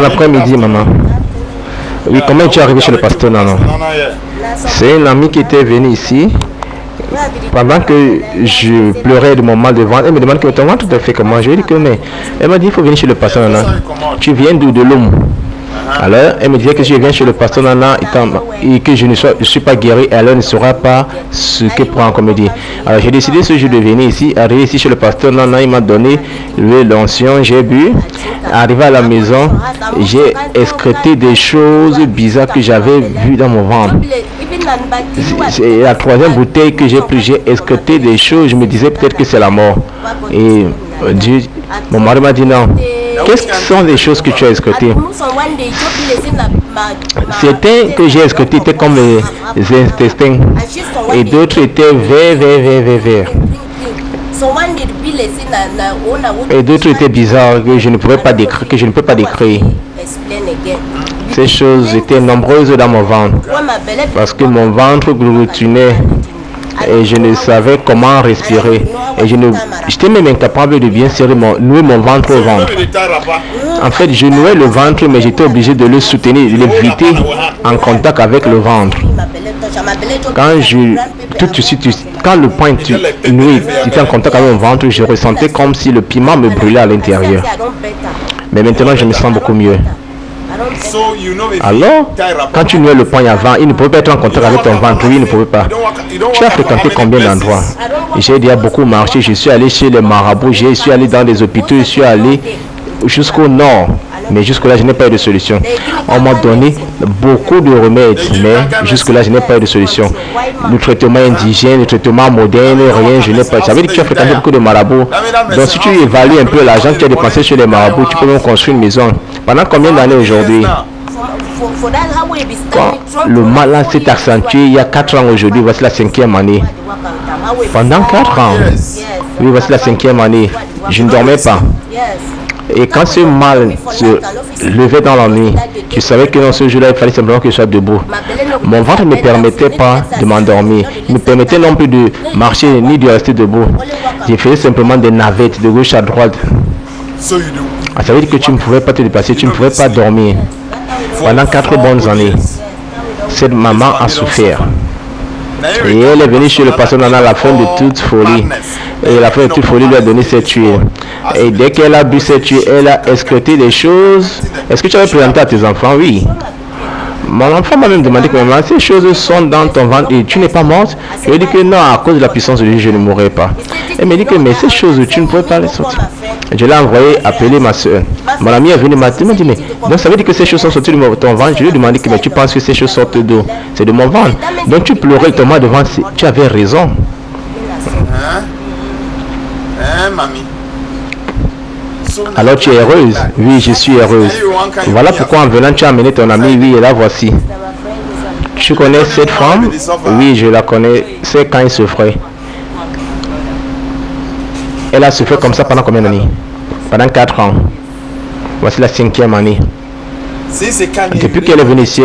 L'après-midi, maman. Oui, comment tu es arrivé chez le pasteur Nana? C'est une amie qui était venue ici. Pendant que je pleurais de mon mal de ventre, elle me demande que ton ventre te fait comment? Je lui ai dit que mais. Elle m'a dit il faut venir chez le pasteur Nana. Tu viens d'où? De l'homme. Alors, elle me disait que si je viens chez le pasteur Nana et que je ne suis pas guéri, elle ne saura pas ce que prend comme dit. Alors, j'ai décidé ce jour de venir ici, arriver ici chez le pasteur Nana, il m'a donné l'onction, j'ai bu. Arrivé à la maison, j'ai excrété des choses bizarres que j'avais vues dans mon ventre. C'est la troisième bouteille que j'ai pris, j'ai excrété des choses, je me disais peut-être que c'est la mort. Et Dieu, mon mari m'a dit non. Qu'est-ce que sont les choses que tu as excrétées? Certains que j'ai excrétés étaient comme les intestins. Et d'autres étaient verts. Et d'autres étaient bizarres que je ne pouvais pas décrire, que je ne peux pas décrire. Ces choses étaient nombreuses dans mon ventre. Parce que mon ventre gloutinait. Et je ne savais comment respirer. Et j'étais même incapable de bien nouer mon ventre au ventre. En fait, je nouais le ventre, mais j'étais obligé de le soutenir, de l'éviter en contact avec le ventre. Quand le point noué était en contact avec mon ventre, je ressentais comme si le piment me brûlait à l'intérieur. Mais maintenant, je me sens beaucoup mieux. Alors, quand tu nouais le poing avant, il ne pouvait pas être en contact avec ton ventre. Oui, il ne pouvait pas. Tu as fréquenté combien d'endroits? J'ai déjà beaucoup marché. Je suis allé chez les marabouts, je suis allé dans des hôpitaux, je suis allé jusqu'au nord. Mais jusque-là, je n'ai pas eu de solution. On m'a donné beaucoup de remèdes, mais jusque-là, je n'ai pas eu de solution. Le traitement indigène, le traitement moderne, rien, je n'ai pas. Ça veut dire que tu as fréquenté beaucoup de marabouts. Donc, si tu évalues un peu l'argent que tu as dépensé chez les marabouts, tu peux même construire une maison. Pendant combien d'années aujourd'hui? Quand le mal s'est accentué il y a 4 ans aujourd'hui, voici la 5e année. Pendant 4 ans, oui, voici la 5e année, je ne dormais pas. Et quand ce mal se levait dans la nuit, je savais que dans ce jour-là, il fallait simplement que je sois debout. Mon ventre ne me permettait pas de m'endormir. Il ne me permettait non plus de marcher ni de rester debout. Je faisais simplement des navettes de gauche à droite. Ça veut dire que tu ne pouvais pas te dépasser, tu ne pouvais pas dormir. Pendant 4 bonnes années, cette maman a souffert. Et elle est venue chez le pasteur Nana à la fin de toute folie. Et la fin de toute folie lui a donné cette huile. Et dès qu'elle a bu cette huile, elle a excrété des choses. Est-ce que tu avais présenté à tes enfants? Oui. Mon enfant m'a même demandé que maman, ces choses sont dans ton ventre et tu n'es pas morte. Je lui ai dit que non, à cause de la puissance de Dieu, je ne mourrai pas. Elle m'a dit que mais ces choses, tu ne pouvais pas les sortir. Je l'ai envoyé appeler ma soeur. Mon ami est venu m'appeler, m'a dit mais donc ça veut dire que ces choses sont sorties de ton ventre. Je lui ai demandé que mais tu penses que ces choses sortent d'où? C'est de mon ventre. Donc tu pleurais le tomate devant, tu avais raison. Mamie. Alors tu es heureuse? Oui, je suis heureuse. Voilà pourquoi en venant tu as amené ton ami. Oui, et la voici. Tu connais cette femme? Oui, je la connais. C'est quand elle souffrait. Elle a souffert comme ça pendant combien d'années? Pendant 4 ans. Voici la 5e année. Depuis qu'elle est venue ici,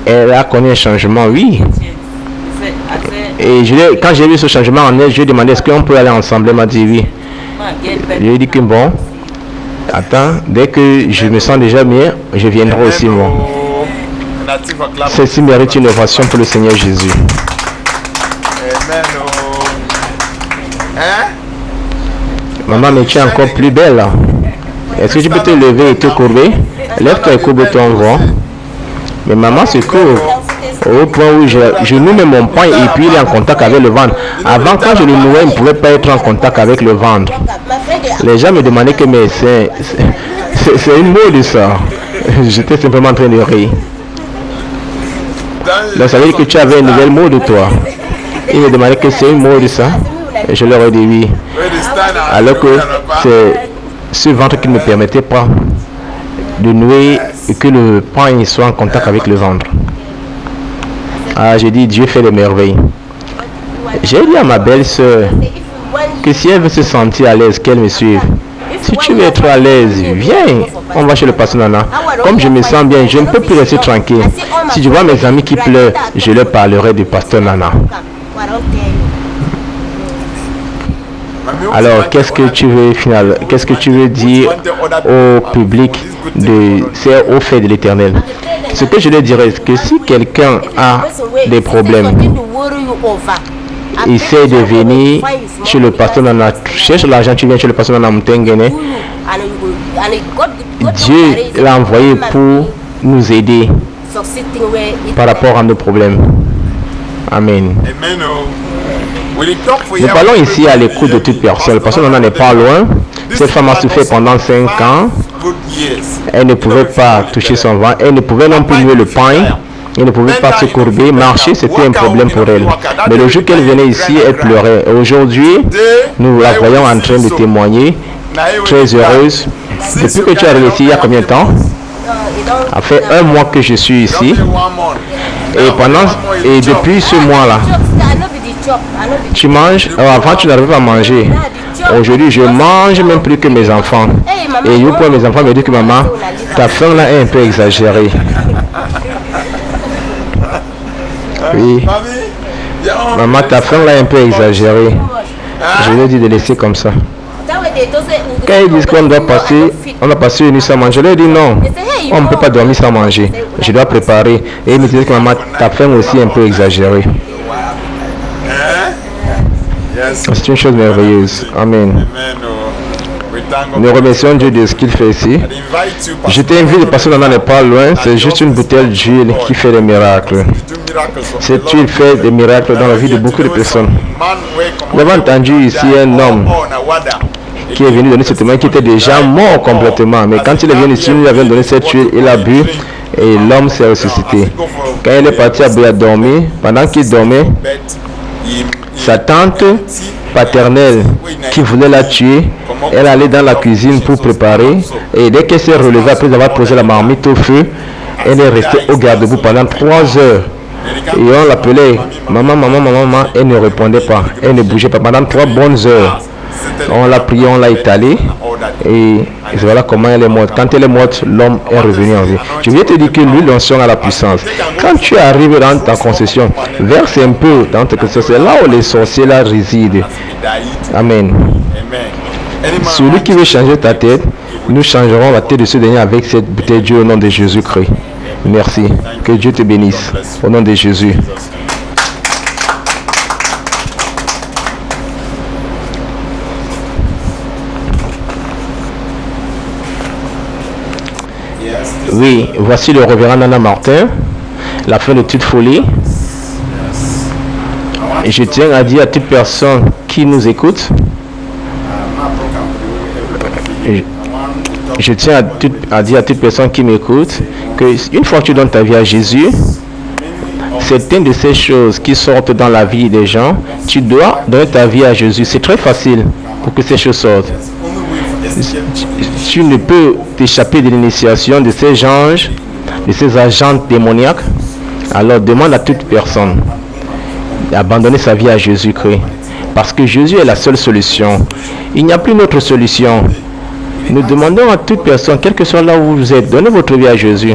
elle a connu un changement, oui. Et quand j'ai vu ce changement en elle, je lui ai demandé est-ce qu'on peut aller ensemble. Elle m'a dit oui. Je lui ai dit que bon, attends, dès que je me sens déjà bien, je viendrai aussi moi. Ceci mérite une ovation pour le Seigneur Jésus. Maman, mais tu es encore plus belle là. Est-ce que tu peux te lever et te courber? Lève-toi et courbe-toi en grand. Mais maman se courbe au point où je noue mon poing et puis il est en contact avec le ventre. Avant, quand je le nouais, il ne pouvait pas être en contact avec le ventre. Les gens me demandaient que mais c'est une mode ça. J'étais simplement en train de rire. Donc ça veut dire que tu avais une nouvelle mode toi. Ils me demandaient que c'est une mode ça. Et je leur ai dit oui. Alors que c'est ce ventre qui ne me permettait pas de nouer et que le poing soit en contact avec le ventre. Ah, j'ai dit Dieu fait des merveilles. J'ai dit à ma belle-sœur que si elle veut se sentir à l'aise, qu'elle me suive. Si tu veux être à l'aise, viens. On va chez le pasteur Nana. Comme je me sens bien, je ne peux plus rester tranquille. Si je vois mes amis qui pleurent, je leur parlerai du pasteur Nana. Alors, qu'est-ce que tu veux dire au public au fait de l'Éternel? Ce que je leur dirais, c'est que si quelqu'un a des problèmes, essaie de venir chez le pasteur Nana, cherche l'argent, tu viens chez le pasteur Nana Mutengene. Dieu l'a envoyé pour nous aider par rapport à nos problèmes. Amen. Nous parlons ici à l'écoute de toute personne. Le pasteur Nana n'est pas loin. Cette femme a souffert pendant 5 ans. Elle ne pouvait pas toucher son ventre. Elle ne pouvait non plus nouer le pain. Elle ne pouvait pas se courber. Marcher, c'était un problème pour elle. Mais le jour qu'elle venait ici, elle pleurait. Aujourd'hui, nous la voyons en train de témoigner. Très heureuse. Depuis que tu es arrivé ici, il y a combien de temps? Ça fait 1 mois que je suis ici. Et depuis ce mois-là, tu manges. Avant, tu n'arrivais pas à manger. Aujourd'hui, je mange même plus que mes enfants. Et you pour mes enfants me disent que maman, ta faim là est un peu exagérée. Oui. Maman, ta faim là est un peu exagérée. Je lui ai dit de laisser comme ça. Quand ils disent qu'on doit passer une nuit sans manger, je leur dis non, on ne peut pas dormir sans manger. Je dois préparer. Et ils me disent que maman, ta faim aussi est un peu exagérée. C'est une chose merveilleuse. Amen. Nous remercions Dieu de ce qu'il fait ici. Je t'invite, le pasteur Nana n'est pas loin. C'est juste une bouteille d'huile qui fait des miracles. Cette huile fait des miracles dans la vie de beaucoup de personnes. Nous avons entendu ici un homme qui est venu donner ce témoignage, qui était déjà mort complètement. Mais quand il est venu ici, nous lui avons donné cette huile, il a bu et l'homme s'est ressuscité. Quand il est parti à dormir, pendant qu'il dormait, sa tante paternelle qui voulait la tuer, elle allait dans la cuisine pour préparer. Et dès qu'elle s'est relevée après avoir posé la marmite au feu, elle est restée au garde-boue pendant 3 heures. Et on l'appelait maman, maman, maman, maman. Elle ne répondait pas. Elle ne bougeait pas pendant 3 bonnes heures. On l'a prié, on l'a étalé. Et voilà comment elle est morte. Quand elle est morte, l'homme est revenu en vie. Je viens te dire que lui, l'onction a la puissance. Quand tu arrives dans ta concession, verse un peu dans ta concession. C'est là où les sorciers là résident. Amen. Celui qui veut changer ta tête, nous changerons la tête de ce dernier avec cette bouteille d'eau au nom de Jésus-Christ. Merci. Que Dieu te bénisse. Au nom de Jésus. Oui, voici le révérend Nana Martin, la fin de toute folie. Et je tiens à dire à toute personne qui nous écoute, je tiens à dire à toute personne qui m'écoute, que une fois que tu donnes ta vie à Jésus, certaines de ces choses qui sortent dans la vie des gens, tu dois donner ta vie à Jésus. C'est très facile pour que ces choses sortent. Tu ne peux t'échapper de l'initiation de ces anges, de ces agents démoniaques. Alors demande à toute personne d'abandonner sa vie à Jésus-Christ. Parce que Jésus est la seule solution. Il n'y a plus d'autre solution. Nous demandons à toute personne, quel que soit là où vous êtes, donnez votre vie à Jésus.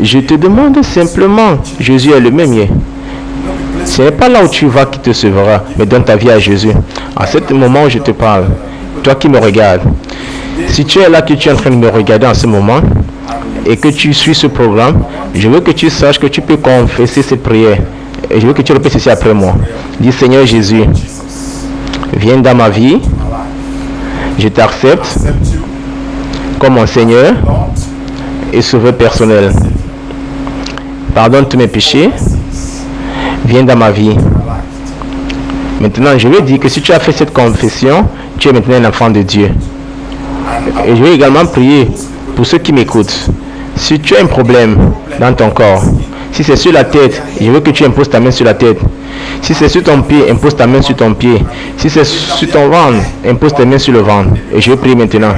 Je te demande simplement, Jésus est le même hier. Ce n'est pas là où tu vas qui te sauvera, mais donne ta vie à Jésus. À ce moment où je te parle, toi qui me regardes, si tu es là, que tu es en train de me regarder en ce moment et que tu suis ce programme, je veux que tu saches que tu peux confesser cette prière. Et je veux que tu répètes ceci après moi. Dis Seigneur Jésus, viens dans ma vie. Je t'accepte comme mon Seigneur et Sauveur personnel. Pardonne tous mes péchés. Viens dans ma vie. Maintenant, je veux dire que si tu as fait cette confession, tu es maintenant un enfant de Dieu. Et je vais également prier pour ceux qui m'écoutent. Si tu as un problème dans ton corps, si c'est sur la tête, je veux que tu imposes ta main sur la tête. Si c'est sur ton pied, impose ta main sur ton pied. Si c'est sur ton ventre, impose tes mains sur le ventre. Et je vais prier maintenant.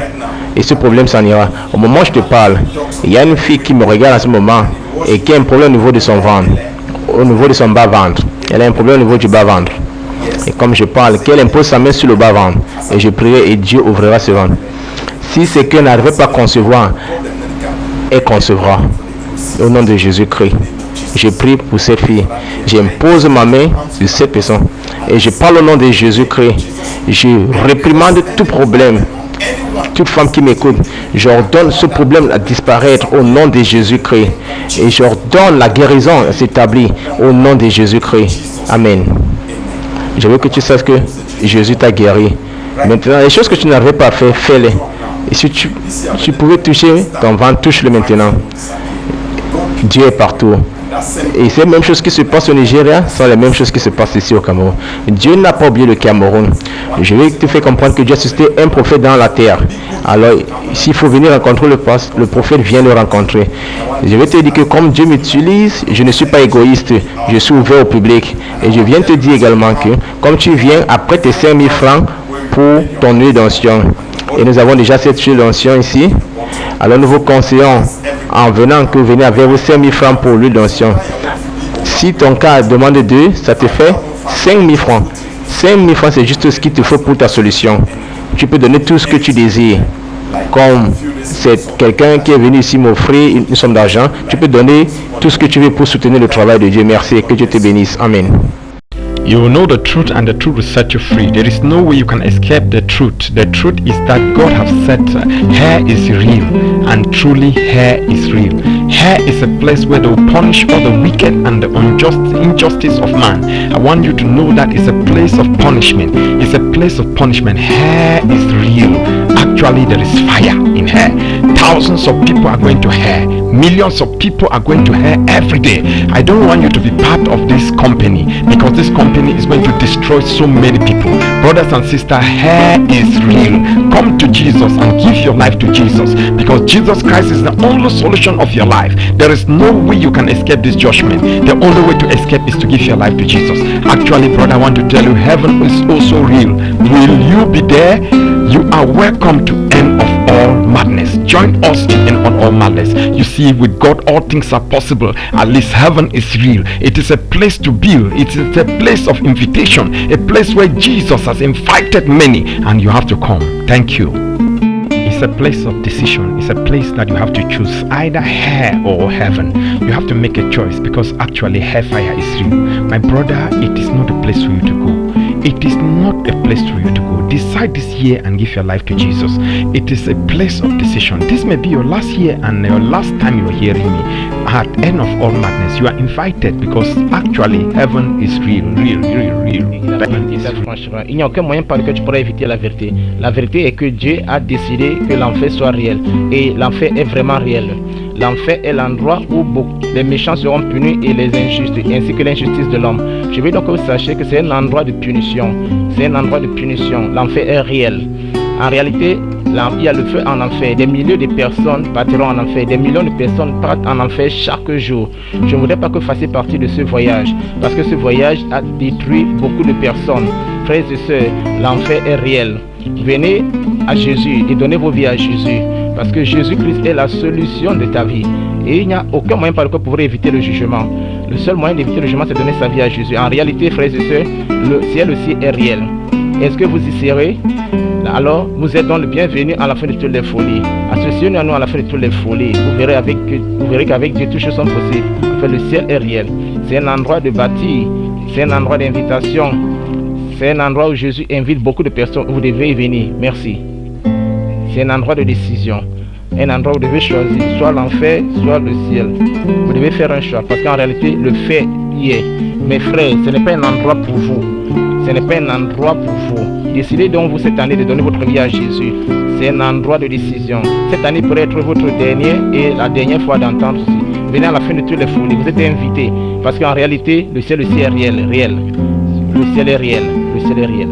Et ce problème s'en ira. Au moment où je te parle, il y a une fille qui me regarde en ce moment et qui a un problème au niveau de son ventre, au niveau de son bas-ventre. Elle a un problème au niveau du bas-ventre. Et comme je parle, qu'elle impose sa main sur le bas-ventre. Et je prierai et Dieu ouvrira ce ventre. Si c'est qu'elle n'arrive pas à concevoir, elle concevra. Au nom de Jésus-Christ. Je prie pour cette fille. J'impose ma main sur cette personne. Et je parle au nom de Jésus-Christ. Je réprimande tout problème. Toute femme qui m'écoute, j'ordonne ce problème à disparaître au nom de Jésus-Christ. Et j'ordonne la guérison à s'établir au nom de Jésus-Christ. Amen. Je veux que tu saches que Jésus t'a guéri. Maintenant, les choses que tu n'arrivais pas à faire, fais-les. Et si tu pouvais toucher ton ventre, touche-le maintenant. Dieu est partout. Et ces mêmes choses qui se passent au Nigeria sont les mêmes choses qui se passent ici au Cameroun. Dieu n'a pas oublié le Cameroun. Je vais te faire comprendre que Dieu a suscité un prophète dans la terre. Alors, s'il faut venir rencontrer le prophète, viens le rencontrer. Je vais te dire que comme Dieu m'utilise, je ne suis pas égoïste. Je suis ouvert au public. Et je viens te dire également que comme tu viens après tes 5 000 francs pour ton huile d'onction, et nous avons déjà cette huile d'onction ici, alors nous vous conseillons en venant que vous venez avec vos 5 000 francs pour l'huile d'onction. Si ton cas demande 2, ça te fait 5 000 francs. 5 000 francs, c'est juste ce qu'il te faut pour ta solution. Tu peux donner tout ce que tu désires. Comme c'est quelqu'un qui est venu ici m'offrir une somme d'argent, tu peux donner tout ce que tu veux pour soutenir le travail de Dieu. Merci et que Dieu te bénisse. Amen. You will know the truth and the truth will set you free. There is no way you can escape the truth. The truth is that God has said hell is real, and truly hell is real. Hell is a place where they will punish all the wicked and the injustice of man. I want you to know that it's a place of punishment. It's a place of punishment. Hell is real. Actually, there is fire in hell. Thousands of people are going to hell. Millions of people are going to hell every day. I don't want you to be part of this company, because this company is going to destroy so many people. Brothers and sisters, hell is real. Come to Jesus and give your life to Jesus, because Jesus Christ is the only solution of your life. There is no way you can escape this judgment. The only way to escape is to give your life to Jesus. Actually, brother, I want to tell you, heaven is also real. Will you be there? You are welcome to End of All Madness. Join us in End of All Madness. You see, with God all things are possible. At least heaven is real. It is a place to build. It is a place of invitation, a place where Jesus has invited many, and you have to come. Thank you. It's a place of decision. It's a place that you have to choose either hell or heaven. You have to make a choice, because actually hellfire is real. My brother, it is not a place for you to go. It is not a place for you to go. Decide this year and give your life to Jesus. It is a place of decision. This may be your last year and your last time you are hearing me. At End of All Madness, you are invited, because actually heaven is real. Il n'y a aucun moyen par lequel tu pourras éviter la vérité. La vérité est que Dieu a décidé que l'enfer soit réel. Et l'enfer est vraiment réel. L'enfer est l'endroit où les méchants seront punis et les injustes, ainsi que l'injustice de l'homme. Je veux donc que vous sachiez que c'est un endroit de punition. C'est un endroit de punition. L'enfer est réel. En réalité, il y a le feu en enfer. Des milliers de personnes partiront en enfer. Des millions de personnes partent en enfer chaque jour. Je ne voudrais pas que vous fassiez partie de ce voyage, parce que ce voyage a détruit beaucoup de personnes. Frères et sœurs, l'enfer est réel. Venez à Jésus et donnez vos vies à Jésus, parce que Jésus-Christ est la solution de ta vie. Et il n'y a aucun moyen par lequel vous pourrez éviter le jugement. Le seul moyen d'éviter le jugement, c'est de donner sa vie à Jésus. En réalité, frères et sœurs, le ciel aussi est réel. Est-ce que vous y serez? Alors, vous êtes donc le bienvenu à la fin de toutes les folies. Associez-nous à nous à la fin de toutes les folies. Vous verrez qu'avec Dieu, toutes choses sont possibles. Enfin, le ciel est réel. C'est un endroit de bâtir. C'est un endroit d'invitation. C'est un endroit où Jésus invite beaucoup de personnes. Vous devez y venir. Merci. C'est un endroit de décision. Un endroit où vous devez choisir, soit l'enfer, soit le ciel. Vous devez faire un choix, parce qu'en réalité, le fait y est. Mes frères, ce n'est pas un endroit pour vous. Ce n'est pas un endroit pour vous. Décidez donc vous cette année de donner votre vie à Jésus. C'est un endroit de décision. Cette année pourrait être votre dernière et la dernière fois d'entendre ceci. Venez à la fin de toutes les folies. Vous êtes invités, parce qu'en réalité, le ciel est réel. Le ciel est réel. Le ciel est réel.